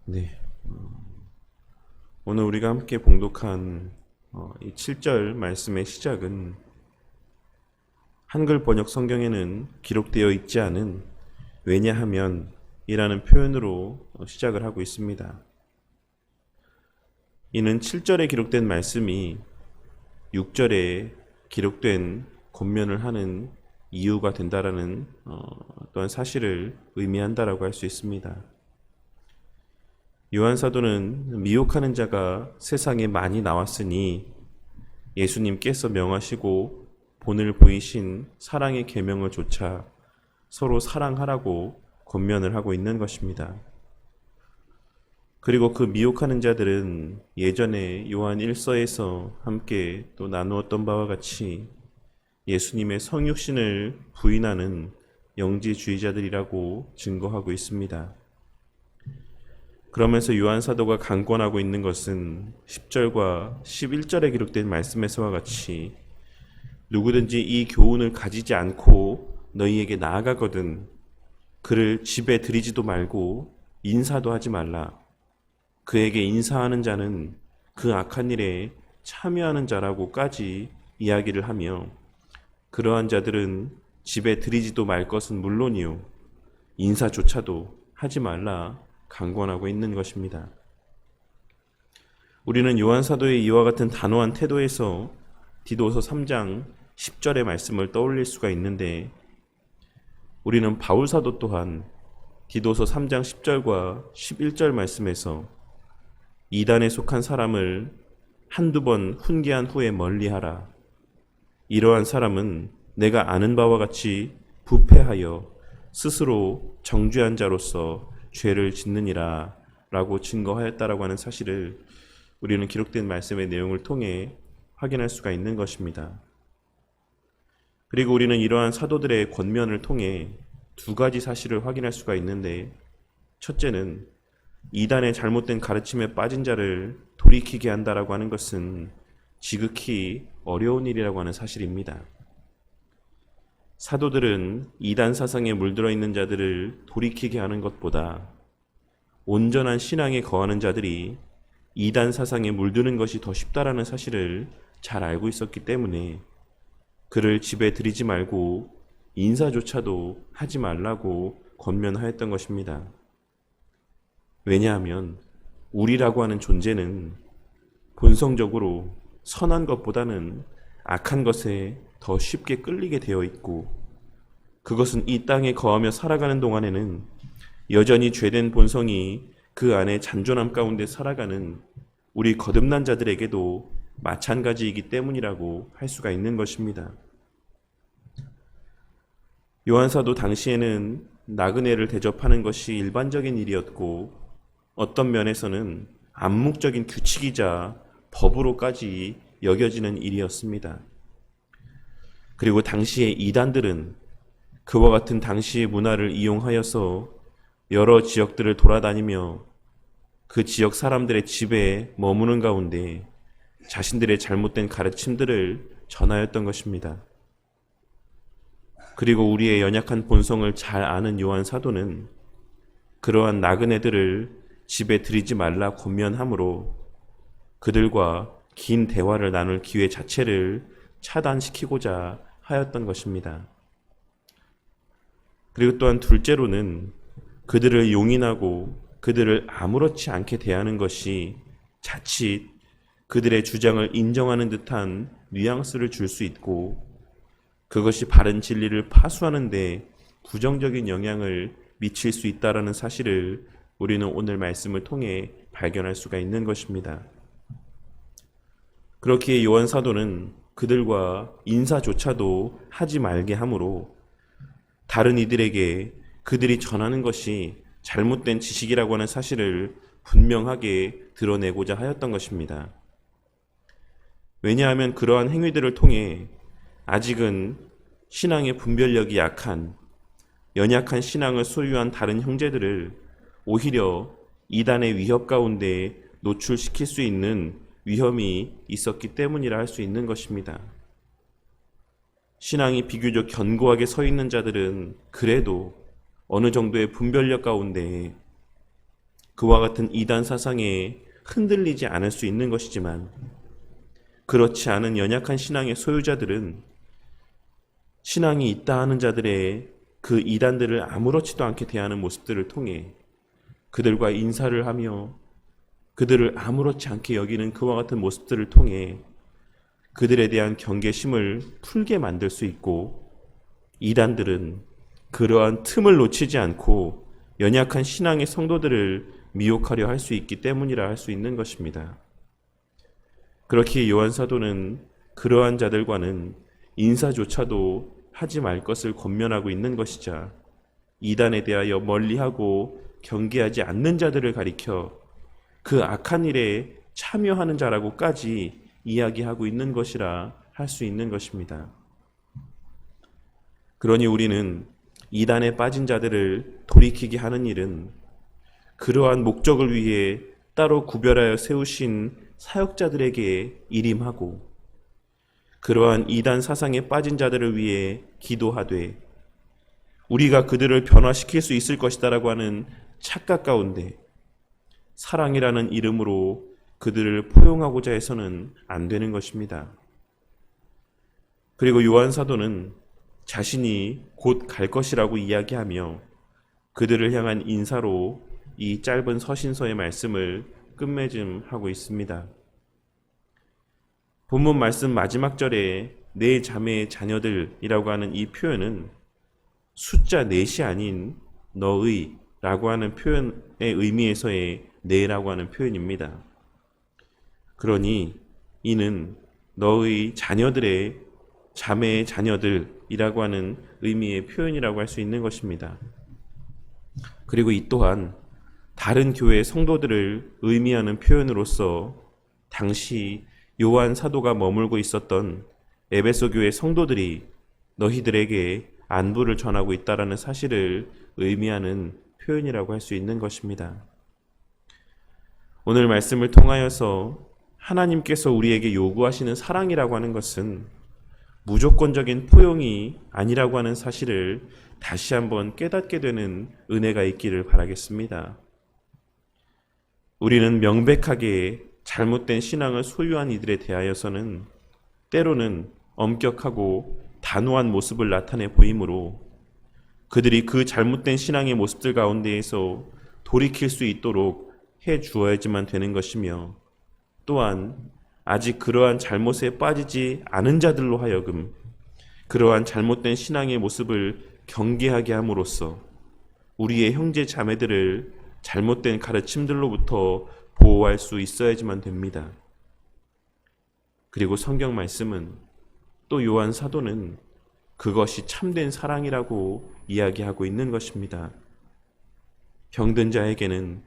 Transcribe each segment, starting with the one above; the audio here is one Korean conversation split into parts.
네. 오늘 우리가 함께 봉독한 이 7절 말씀의 시작은 한글 번역 성경에는 기록되어 있지 않은 왜냐하면 이라는 표현으로 시작을 하고 있습니다. 이는 7절에 기록된 말씀이 6절에 기록된 권면을 하는 이유가 된다라는 또한 사실을 의미한다라고 할 수 있습니다. 요한 사도는 미혹하는 자가 세상에 많이 나왔으니 예수님께서 명하시고 본을 보이신 사랑의 계명을 조차 서로 사랑하라고 권면을 하고 있는 것입니다. 그리고 그 미혹하는 자들은 예전에 요한 1서에서 함께 또 나누었던 바와 같이 예수님의 성육신을 부인하는 영지주의자들이라고 증거하고 있습니다. 그러면서 요한 사도가 강권하고 있는 것은 10절과 11절에 기록된 말씀에서와 같이 누구든지 이 교훈을 가지지 않고 너희에게 나아가거든 그를 집에 들이지도 말고 인사도 하지 말라. 그에게 인사하는 자는 그 악한 일에 참여하는 자라고까지 이야기를 하며 그러한 자들은 집에 들이지도 말 것은 물론이요 인사조차도 하지 말라 강권하고 있는 것입니다. 우리는 요한 사도의 이와 같은 단호한 태도에서 디도서 3장 10절의 말씀을 떠올릴 수가 있는데 우리는 바울 사도 또한 디도서 3장 10절과 11절 말씀에서 이단에 속한 사람을 한두 번 훈계한 후에 멀리하라. 이러한 사람은 내가 아는 바와 같이 부패하여 스스로 정죄한 자로서 죄를 짓느니라 라고 증거하였다라고 하는 사실을 우리는 기록된 말씀의 내용을 통해 확인할 수가 있는 것입니다. 그리고 우리는 이러한 사도들의 권면을 통해 두 가지 사실을 확인할 수가 있는데 첫째는 이단의 잘못된 가르침에 빠진 자를 돌이키게 한다라고 하는 것은 지극히 어려운 일이라고 하는 사실입니다. 사도들은 이단 사상에 물들어 있는 자들을 돌이키게 하는 것보다 온전한 신앙에 거하는 자들이 이단 사상에 물드는 것이 더 쉽다라는 사실을 잘 알고 있었기 때문에 그를 집에 들이지 말고 인사조차도 하지 말라고 권면하였던 것입니다. 왜냐하면 우리라고 하는 존재는 본성적으로 선한 것보다는 악한 것에 더 쉽게 끌리게 되어 있고 그것은 이 땅에 거하며 살아가는 동안에는 여전히 죄된 본성이 그 안에 잔존함 가운데 살아가는 우리 거듭난 자들에게도 마찬가지이기 때문이라고 할 수가 있는 것입니다. 요한사도 당시에는 나그네를 대접하는 것이 일반적인 일이었고 어떤 면에서는 암묵적인 규칙이자 법으로까지 여겨지는 일이었습니다. 그리고 당시의 이단들은 그와 같은 당시의 문화를 이용하여서 여러 지역들을 돌아다니며 그 지역 사람들의 집에 머무는 가운데 자신들의 잘못된 가르침들을 전하였던 것입니다. 그리고 우리의 연약한 본성을 잘 아는 요한 사도는 그러한 나그네들을 집에 들이지 말라 권면하므로 그들과 긴 대화를 나눌 기회 자체를 차단시키고자 하였던 것입니다. 그리고 또한 둘째로는 그들을 용인하고 그들을 아무렇지 않게 대하는 것이 자칫 그들의 주장을 인정하는 듯한 뉘앙스를 줄 수 있고 그것이 바른 진리를 파수하는 데 부정적인 영향을 미칠 수 있다는 사실을 우리는 오늘 말씀을 통해 발견할 수가 있는 것입니다. 그렇기에 요한 사도는 그들과 인사조차도 하지 말게 하므로 다른 이들에게 그들이 전하는 것이 잘못된 지식이라고 하는 사실을 분명하게 드러내고자 하였던 것입니다. 왜냐하면 그러한 행위들을 통해 아직은 신앙의 분별력이 약한 연약한 신앙을 소유한 다른 형제들을 오히려 이단의 위협 가운데 노출시킬 수 있는 위험이 있었기 때문이라 할 수 있는 것입니다. 신앙이 비교적 견고하게 서 있는 자들은 그래도 어느 정도의 분별력 가운데 그와 같은 이단 사상에 흔들리지 않을 수 있는 것이지만, 그렇지 않은 연약한 신앙의 소유자들은 신앙이 있다 하는 자들의 그 이단들을 아무렇지도 않게 대하는 모습들을 통해 그들과 인사를 하며 그들을 아무렇지 않게 여기는 그와 같은 모습들을 통해 그들에 대한 경계심을 풀게 만들 수 있고, 이단들은 그러한 틈을 놓치지 않고 연약한 신앙의 성도들을 미혹하려 할 수 있기 때문이라 할 수 있는 것입니다. 그렇게 요한 사도는 그러한 자들과는 인사조차도 하지 말 것을 권면하고 있는 것이자, 이단에 대하여 멀리하고 경계하지 않는 자들을 가리켜 그 악한 일에 참여하는 자라고까지 이야기하고 있는 것이라 할 수 있는 것입니다. 그러니 우리는 이단에 빠진 자들을 돌이키게 하는 일은 그러한 목적을 위해 따로 구별하여 세우신 사역자들에게 일임하고, 그러한 이단 사상에 빠진 자들을 위해 기도하되 우리가 그들을 변화시킬 수 있을 것이다라고 하는 착각 가운데 사랑이라는 이름으로 그들을 포용하고자 해서는 안 되는 것입니다. 그리고 요한 사도는 자신이 곧 갈 것이라고 이야기하며 그들을 향한 인사로 이 짧은 서신서의 말씀을 끝맺음하고 있습니다. 본문 말씀 마지막 절에 내 자매의 자녀들이라고 하는 이 표현은 숫자 넷이 아닌 너의 라고 하는 표현의 의미에서의 내라고 하는 표현입니다. 그러니 이는 너의 자녀들의 자매의 자녀들이라고 하는 의미의 표현이라고 할 수 있는 것입니다. 그리고 이 또한 다른 교회 성도들을 의미하는 표현으로서 당시 요한 사도가 머물고 있었던 에베소 교회 성도들이 너희들에게 안부를 전하고 있다라는 사실을 의미하는 표현이라고 할 수 있는 것입니다. 오늘 말씀을 통하여서 하나님께서 우리에게 요구하시는 사랑이라고 하는 것은 무조건적인 포용이 아니라고 하는 사실을 다시 한번 깨닫게 되는 은혜가 있기를 바라겠습니다. 우리는 명백하게 잘못된 신앙을 소유한 이들에 대하여서는 때로는 엄격하고 단호한 모습을 나타내 보이므로 그들이 그 잘못된 신앙의 모습들 가운데에서 돌이킬 수 있도록 해 주어야지만 되는 것이며, 또한 아직 그러한 잘못에 빠지지 않은 자들로 하여금 그러한 잘못된 신앙의 모습을 경계하게 함으로써 우리의 형제 자매들을 잘못된 가르침들로부터 보호할 수 있어야지만 됩니다. 그리고 성경 말씀은 또 요한 사도는 그것이 참된 사랑이라고 이야기하고 있는 것입니다. 병든 자에게는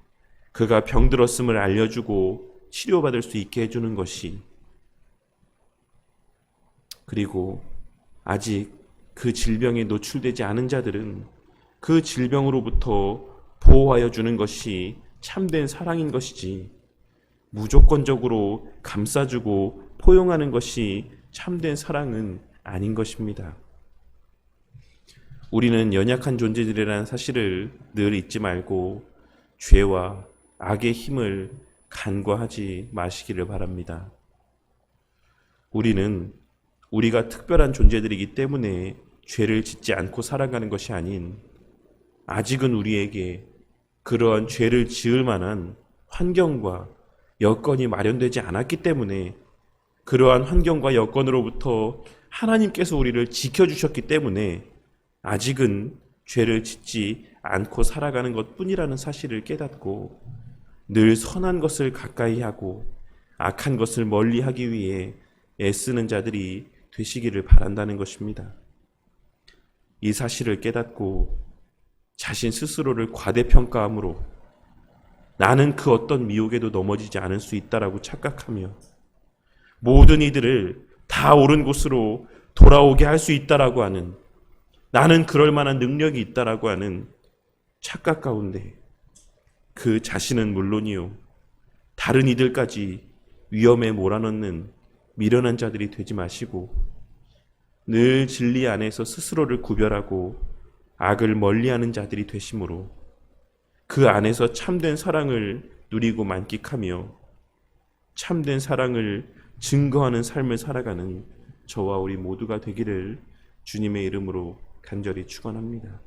그가 병들었음을 알려주고 치료받을 수 있게 해주는 것이, 그리고 아직 그 질병에 노출되지 않은 자들은 그 질병으로부터 보호하여 주는 것이 참된 사랑인 것이지, 무조건적으로 감싸주고 포용하는 것이 참된 사랑은 아닌 것입니다. 우리는 연약한 존재들이라는 사실을 늘 잊지 말고 죄와 악의 힘을 간과하지 마시기를 바랍니다. 우리는 우리가 특별한 존재들이기 때문에 죄를 짓지 않고 살아가는 것이 아닌, 아직은 우리에게 그러한 죄를 지을 만한 환경과 여건이 마련되지 않았기 때문에, 그러한 환경과 여건으로부터 하나님께서 우리를 지켜주셨기 때문에 아직은 죄를 짓지 않고 살아가는 것뿐이라는 사실을 깨닫고 늘 선한 것을 가까이 하고 악한 것을 멀리하기 위해 애쓰는 자들이 되시기를 바란다는 것입니다. 이 사실을 깨닫고 자신 스스로를 과대평가함으로 나는 그 어떤 미혹에도 넘어지지 않을 수 있다라고 착각하며 모든 이들을 다 옳은 곳으로 돌아오게 할 수 있다라고 하는, 나는 그럴 만한 능력이 있다라고 하는 착각 가운데 그 자신은 물론이요 다른 이들까지 위험에 몰아넣는 미련한 자들이 되지 마시고 늘 진리 안에서 스스로를 구별하고 악을 멀리하는 자들이 되심으로 그 안에서 참된 사랑을 누리고 만끽하며 참된 사랑을 증거하는 삶을 살아가는 저와 우리 모두가 되기를 주님의 이름으로 간절히 축원합니다.